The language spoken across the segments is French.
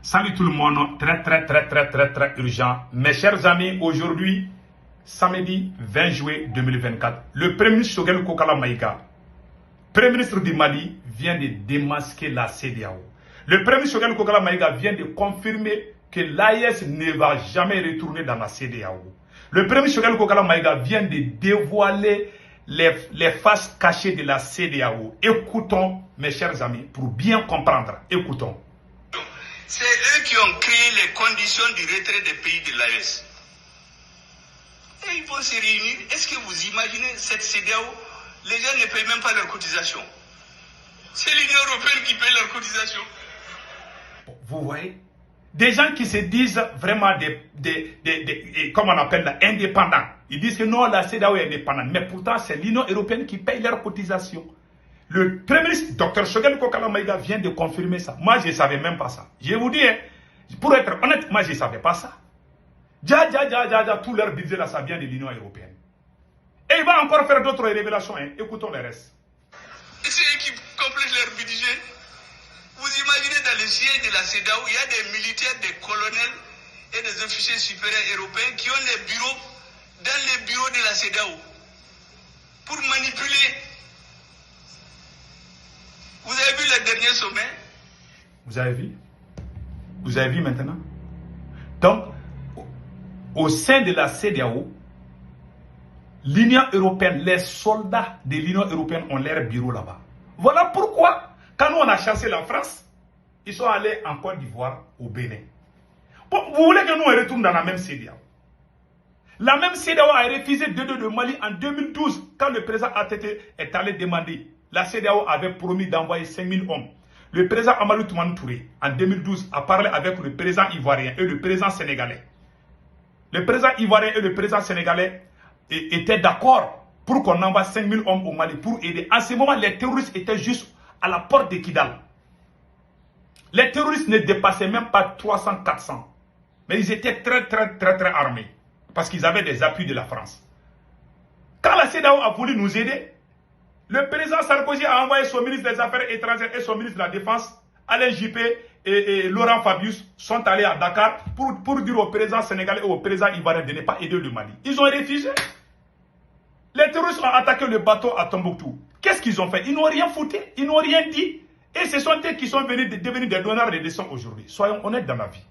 Salut tout le monde, très urgent. Mes chers amis, aujourd'hui, samedi 20 juillet 2024, le Premier ministre Choguel Kokala Maïga, Premier ministre du Mali, vient de démasquer la CEDEAO. Le Premier ministre Choguel Kokala Maïga vient de confirmer que l'AES ne va jamais retourner dans la CEDEAO. Le Premier ministre Choguel Kokala Maïga vient de dévoiler les faces cachées de la CEDEAO. Écoutons, mes chers amis, pour bien comprendre. Écoutons. C'est eux qui ont créé les conditions du retrait des pays de l'AES. Et ils vont se réunir. Est-ce que vous imaginez cette CEDEAO? Les gens ne payent même pas leur cotisation. C'est l'Union européenne qui paye leur cotisation. Vous voyez? Des gens qui se disent vraiment comment on appelle là, indépendants. Ils disent que non, la CEDEAO est indépendante. Mais pourtant, c'est l'Union européenne qui paye leur cotisation. Le Premier ministre, Dr Choguel Kokala Maïga, vient de confirmer ça. Moi, je ne savais même pas ça. Je vous dis, hein, pour être honnête, moi, je ne savais pas ça. Tout leur budget là, ça vient de l'Union européenne. Et il va encore faire d'autres révélations. Hein. Écoutons le reste. Et c'est eux qui complètent leur budget. Vous imaginez dans le siège de la CEDEAO, il y a des militaires, des colonels et des officiers supérieurs européens qui ont les bureaux dans les bureaux de la CEDEAO pour manipuler. Vous avez vu le dernier sommet? Vous avez vu? Vous avez vu maintenant? Donc, au sein de la CEDEAO, l'Union européenne, les soldats de l'Union européenne ont leur bureau là-bas. Voilà pourquoi, quand nous on a chassé la France, ils sont allés en Côte d'Ivoire, au Bénin. Bon, vous voulez que nous on retourne dans la même CEDEAO? La même CEDEAO a refusé de Mali en 2012, quand le président ATT est allé demander. La CEDEAO avait promis d'envoyer 5000 hommes. Le président Amadou Toumani Touré, en 2012, a parlé avec le président ivoirien et le président sénégalais. Le président ivoirien et le président sénégalais étaient d'accord pour qu'on envoie 5000 hommes au Mali pour aider. En ce moment, les terroristes étaient juste à la porte de Kidal. Les terroristes ne dépassaient même pas 300-400. Mais ils étaient très armés. Parce qu'ils avaient des appuis de la France. Quand la CEDEAO a voulu nous aider, le président Sarkozy a envoyé son ministre des Affaires étrangères et son ministre de la Défense, Alain Juppé et Laurent Fabius, sont allés à Dakar pour dire au président sénégalais et au président ivoirien de ne pas aider le Mali. Ils ont refusé. Les terroristes ont attaqué le bateau à Tombouctou. Qu'est-ce qu'ils ont fait? Ils n'ont rien foutu, ils n'ont rien dit. Et ce sont eux qui sont venus devenir des donneurs de leçons aujourd'hui. Soyons honnêtes dans la vie.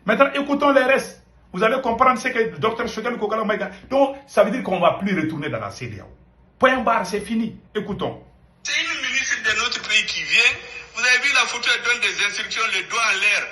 Maintenant, écoutons les restes. Vous allez comprendre ce que Dr Choguel Kokala Maïga. Donc, ça veut dire qu'on ne va plus retourner dans la CEDEAO. Point barre, c'est fini. Écoutons. C'est une ministre de notre pays qui vient. Vous avez vu la photo, elle donne des instructions, le doigt en l'air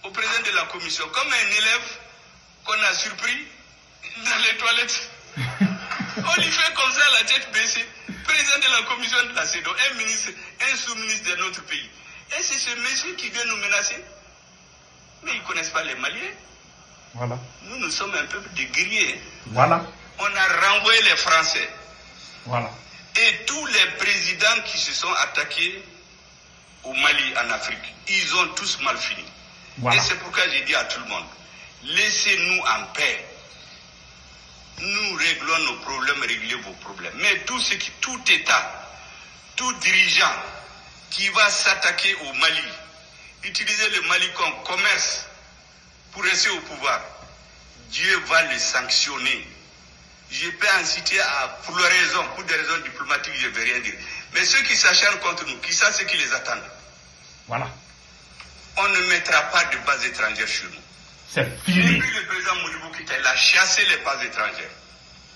au président de la commission. Comme un élève qu'on a surpris dans les toilettes. On lui fait comme ça, la tête baissée. Président de la commission de la CEDEAO, un ministre, un sous-ministre de notre pays. Et c'est ce monsieur qui vient nous menacer. Mais ils ne connaissent pas les Maliens. Voilà. Nous sommes un peuple de guerriers. Voilà. On a renvoyé les Français. Voilà. Et tous les présidents qui se sont attaqués au Mali, en Afrique, ils ont tous mal fini. Voilà. Et c'est pourquoi j'ai dit à tout le monde, laissez-nous en paix. Nous réglons nos problèmes, réglez vos problèmes. Mais tout État, tout dirigeant qui va s'attaquer au Mali, utiliser le Mali comme commerce pour rester au pouvoir, Dieu va les sanctionner. Je peux en citer pour des raisons diplomatiques, je ne vais rien dire. Mais ceux qui s'acharnent contre nous, qui savent ce qui les attend. Voilà. On ne mettra pas de bases étrangères chez nous. C'est fini. Depuis le président Modibo Keïta, il a chassé les bases étrangères.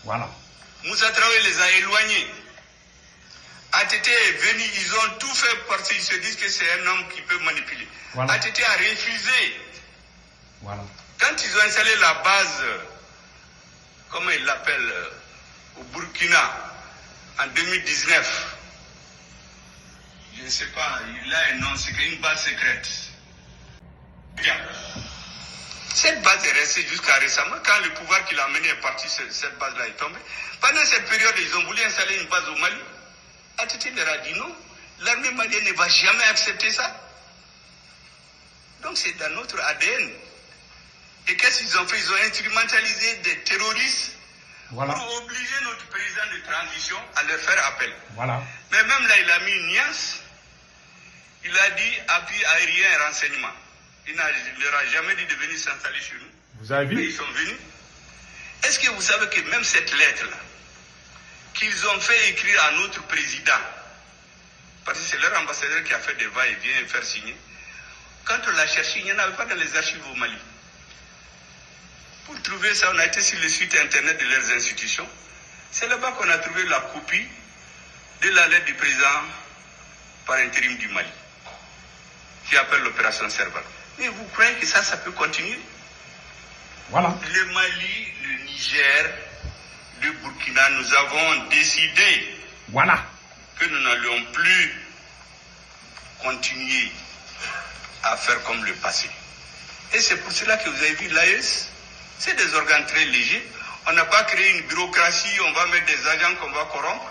Voilà. Moussa Traoré les a éloignés. ATT est venu, ils ont tout fait parce qu'ils se disent que c'est un homme qui peut manipuler. Voilà. ATT a refusé. Voilà. Quand ils ont installé la base, comment ils l'appellent, au Burkina, en 2019, je ne sais pas, il a un nom, c'est une base secrète. Bien. Cette base est restée jusqu'à récemment. Quand le pouvoir qu'il a amené est parti, cette base-là est tombée. Pendant cette période, ils ont voulu installer une base au Mali. ATT leur a dit non. L'armée malienne ne va jamais accepter ça. Donc c'est dans notre ADN. Et qu'est-ce qu'ils ont fait? Ils ont instrumentalisé des terroristes, voilà, pour obliger notre président de transition à leur faire appel. Voilà. Mais même là, il a mis une nuance. Il a dit appui aérien et renseignement. Il ne leur a jamais dit de venir s'installer chez nous. Vous avez Mais vu? ils sont venus. Est-ce que vous savez que même cette lettre-là, qu'ils ont fait écrire à notre président, parce que c'est leur ambassadeur qui a fait des va-et-vient et faire signer, quand on l'a cherché, il n'y en avait pas dans les archives au Mali. Pour trouver ça, on a été sur le site internet de leurs institutions. C'est là-bas qu'on a trouvé la copie de la lettre du président par intérim du Mali, qui appelle l'opération Serval. Mais vous croyez que ça peut continuer? Voilà. Le Mali, le Niger, le Burkina, nous avons décidé Voilà. que nous n'allions plus continuer à faire comme le passé. Et c'est pour cela que vous avez vu l'AES, c'est des organes très légers. On n'a pas créé une bureaucratie, on va mettre des agents qu'on va corrompre.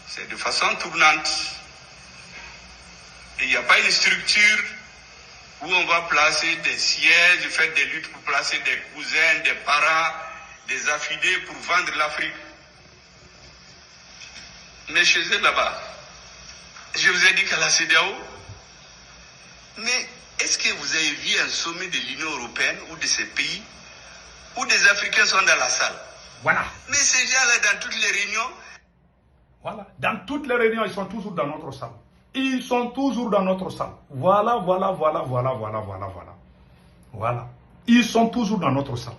C'est de façon tournante. Et il n'y a pas une structure où on va placer des sièges, faire des luttes pour placer des cousins, des parents, des affidés pour vendre l'Afrique. Mais chez eux là-bas, je vous ai dit qu'à la CEDEAO, mais est-ce que vous avez vu un sommet de l'Union européenne ou de ces pays où des Africains sont dans la salle? Voilà. Mais ces gens-là, dans toutes les réunions, Voilà. Dans toutes les réunions, ils sont toujours dans notre salle. Ils sont toujours dans notre salle. Voilà. Voilà. Ils sont toujours dans notre salle.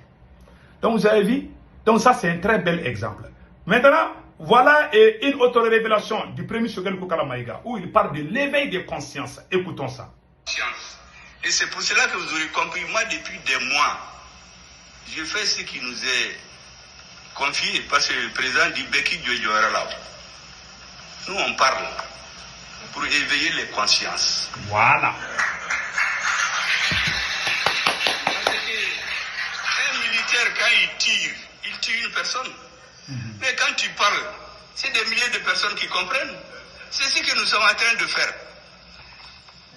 Donc, vous avez vu? Donc, ça, c'est un très bel exemple. Maintenant, voilà une autre révélation du premier Choguel Kokala Maïga, où il parle de l'éveil des consciences. Écoutons ça. science. Et c'est pour cela que vous aurez compris, moi, depuis des mois, je fais ce qui nous est confié, parce que le président dit Beki Djoudjouara là. Nous, on parle pour éveiller les consciences. Voilà. Parce qu'un militaire, quand il tire une personne. Mais quand tu parles, c'est des milliers de personnes qui comprennent. C'est ce que nous sommes en train de faire.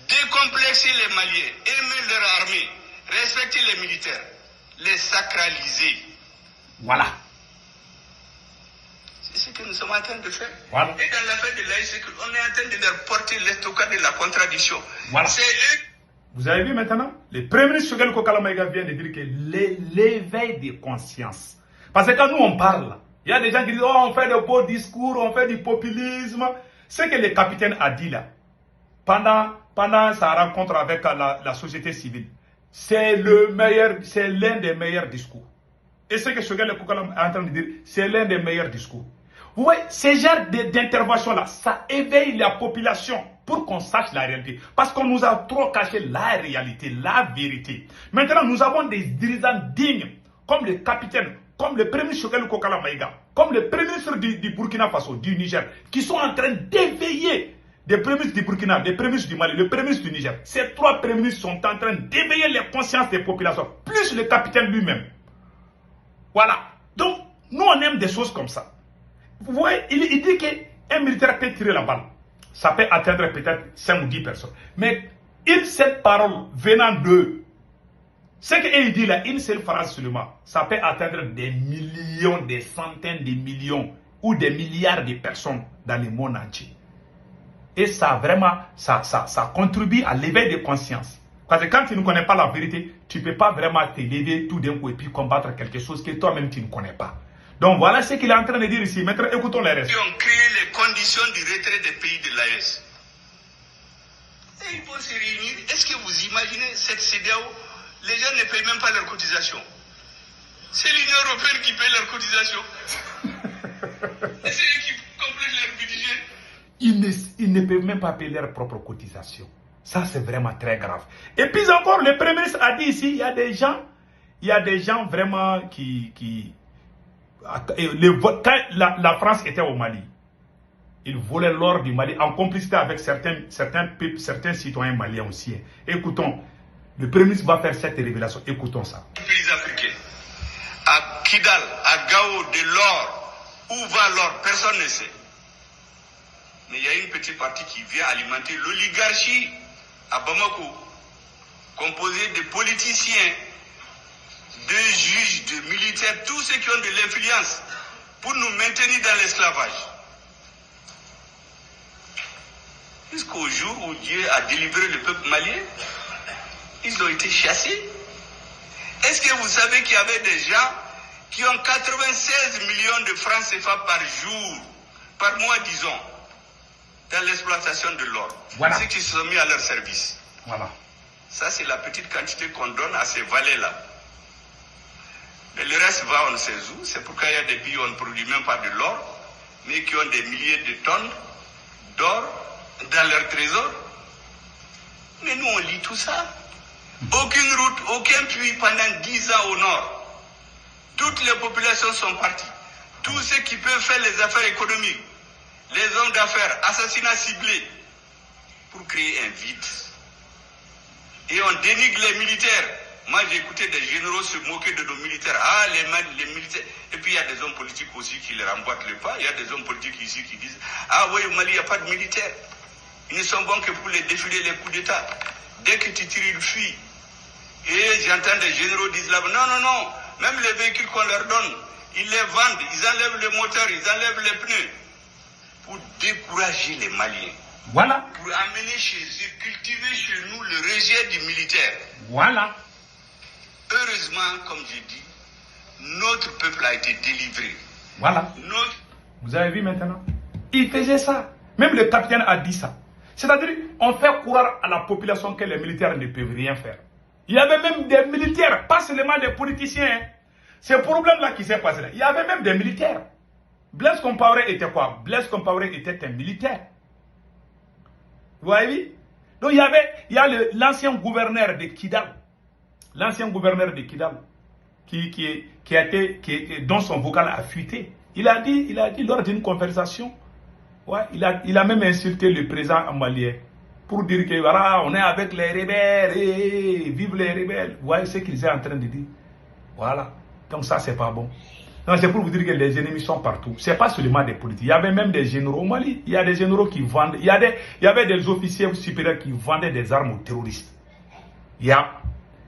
Décomplexer les Maliens, aimer leur armée, respecter les militaires, les sacraliser. Voilà. C'est ce que nous sommes en train de faire. Voilà. Et dans l'affaire de l'AIC, on est en train de leur porter l'estocade de la contradiction. Voilà. C'est eux. Vous avez vu maintenant? Le premier ministre Choguel Kokala Maïga vient de dire que l'éveil des consciences. Parce que quand nous on parle, il y a des gens qui disent, oh, on fait de beaux discours, on fait du populisme. Ce que le capitaine a dit là, pendant sa rencontre avec la société civile, c'est l'un des meilleurs discours. Et ce que Choguel Kokala est en train de dire, c'est l'un des meilleurs discours. Vous voyez, ce genre d'intervention-là, ça éveille la population pour qu'on sache la réalité. Parce qu'on nous a trop caché la réalité, la vérité. Maintenant, nous avons des dirigeants dignes, comme le capitaine, comme le premier ministre Choguel Kokala Maïga, comme le premier ministre du Burkina Faso, du Niger, qui sont en train d'éveiller des premiers ministres du Burkina, des premiers ministres du Mali, le premier ministre du Niger. Ces trois premiers ministres sont en train d'éveiller les consciences des populations, plus le capitaine lui-même. Voilà. Donc, nous, on aime des choses comme ça. Vous voyez, il dit qu'un militaire peut tirer la balle. Ça peut atteindre peut-être 5 ou 10 personnes. Mais une seule parole venant d'eux, ce qu'il dit là, une seule phrase seulement, ça peut atteindre des millions, des centaines de millions ou des milliards de personnes dans le monde entier. Et ça vraiment, ça contribue à l'éveil de conscience. Parce que quand tu ne connais pas la vérité, tu ne peux pas vraiment te lever tout d'un coup et puis combattre quelque chose que toi-même tu ne connais pas. Donc voilà ce qu'il est en train de dire ici. Maintenant, écoutons les restes. Ils ont créé les conditions du retrait des pays de l'AES. Et ils vont se réunir. Est-ce que vous imaginez cette CEDEAO? Les gens ne payent même pas leurs cotisations. C'est l'Union européenne qui paye leurs cotisations. Et c'est eux qui complètent leur budget. Ils ne peuvent même pas payer leurs propres cotisations. Ça, c'est vraiment très grave. Et puis encore, le Premier ministre a dit ici, il y a des gens vraiment quand la France était au Mali, ils volaient l'or du Mali en complicité avec certains citoyens maliens aussi. Écoutons, le Premier ministre va faire cette révélation. Écoutons ça. Les pays africains, à Kidal, à Gao, de l'or, où va l'or, personne ne sait. Mais il y a une petite partie qui vient alimenter l'oligarchie à Bamako, composée de politiciens, de juges, de militaires, tous ceux qui ont de l'influence pour nous maintenir dans l'esclavage. Jusqu'au jour où Dieu a délivré le peuple malien, Ils ont été chassés. Est-ce que vous savez qu'il y avait des gens qui ont 96 millions de francs CFA par jour, par mois disons, dans l'exploitation de l'or. Voilà. Ceux qui se sont mis à leur service. Voilà. Ça, c'est la petite quantité qu'on donne à ces vallées-là. Mais le reste va, on ne sait où. C'est pourquoi il y a des pays où on ne produit même pas de l'or, mais qui ont des milliers de tonnes d'or dans leur trésor. Mais nous, on lit tout ça. Aucune route, aucun puits pendant 10 ans au nord. Toutes les populations sont parties. Tous ceux qui peuvent faire les affaires économiques, les hommes d'affaires, assassinats ciblés, pour créer un vide. Et on dénigre les militaires. Moi, j'ai écouté des généraux se moquer de nos militaires. Ah, les militaires. Et puis, il y a des hommes politiques aussi qui leur emboîtent le pas. Il y a des hommes politiques ici qui disent, ah oui, au Mali, il n'y a pas de militaires. Ils ne sont bons que pour les défiler les coups d'État. Dès que tu tires, ils fuient. Et j'entends des généraux dire là, non, non, non. Même les véhicules qu'on leur donne, ils les vendent, ils enlèvent le moteur, ils enlèvent les pneus. Pour décourager les Maliens. Voilà. Pour amener chez eux, cultiver chez nous le rejet du militaire. Voilà. Heureusement, comme je dis, notre peuple a été délivré. Voilà. Vous avez vu maintenant? Il faisait ça. Même le capitaine a dit ça. C'est-à-dire, on fait croire à la population que les militaires ne peuvent rien faire. Il y avait même des militaires, pas seulement des politiciens. Hein. Ce problème-là qui s'est passé là, il y avait même des militaires. Blaise Compaoré était quoi? Blaise Compaoré était un militaire. Vous voyez? Donc il y a l'ancien gouverneur de Kidal. L'ancien gouverneur de Kidal, dont son vocal a fuité. Il a dit lors d'une conversation, ouais, il a même insulté le président malien pour dire que voilà, on est avec les rebelles, et vive les rebelles. Vous voyez ce qu'ils sont en train de dire. Voilà. Donc ça, c'est pas bon. C'est pour vous dire que les ennemis sont partout. Ce n'est pas seulement des politiques. Il y avait même des généraux au Mali. Il y a des généraux qui vendent. Il y avait des officiers supérieurs qui vendaient des armes aux terroristes. Il y a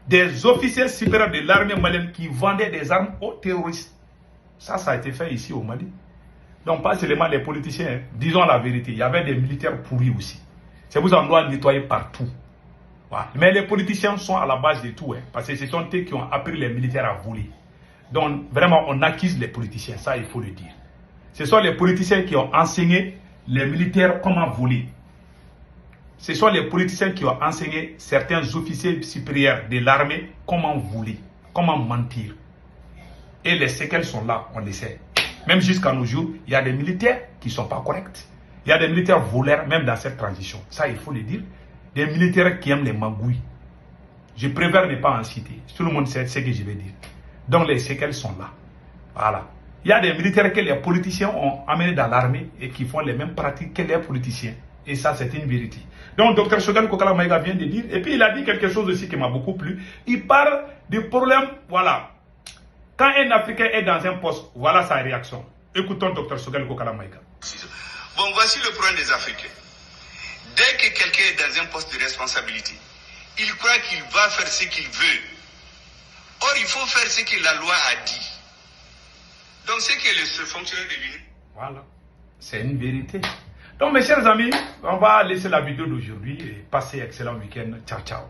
des officiers supérieurs de l'armée malienne qui vendaient des armes aux terroristes. Ça a été fait ici au Mali. Donc pas seulement les politiciens. Hein. Disons la vérité. Il y avait des militaires pourris aussi. C'est pour ça qu'on doit nettoyer partout. Voilà. Mais les politiciens sont à la base de tout. Hein, parce que ce sont eux qui ont appris les militaires à voler. Donc, vraiment, on accuse les politiciens, ça, il faut le dire. Ce sont les politiciens qui ont enseigné les militaires comment voler. Ce sont les politiciens qui ont enseigné certains officiers supérieurs de l'armée comment voler, comment mentir. Et les séquelles sont là, on le sait. Même jusqu'à nos jours, il y a des militaires qui ne sont pas corrects. Il y a des militaires voleurs, même dans cette transition. Ça, il faut le dire. Des militaires qui aiment les magouilles. Je préfère ne pas en citer. Tout le monde sait ce que je vais dire. Donc les séquelles sont là. Voilà. Il y a des militaires que les politiciens ont amenés dans l'armée et qui font les mêmes pratiques que les politiciens. Et ça, c'est une vérité. Donc, Dr Choguel Kokala Maïga vient de dire, et puis il a dit quelque chose aussi qui m'a beaucoup plu. Il parle du problème, voilà. Quand un Africain est dans un poste, voilà sa réaction. Écoutons Dr Choguel Kokala Maïga. Bon, voici le problème des Africains. Dès que quelqu'un est dans un poste de responsabilité, il croit qu'il va faire ce qu'il veut. Or, il faut faire ce que la loi a dit. Donc, c'est que ce fonctionnaire de l'Union. Voilà, c'est une vérité. Donc, mes chers amis, on va laisser la vidéo d'aujourd'hui et passer un excellent week-end. Ciao, ciao.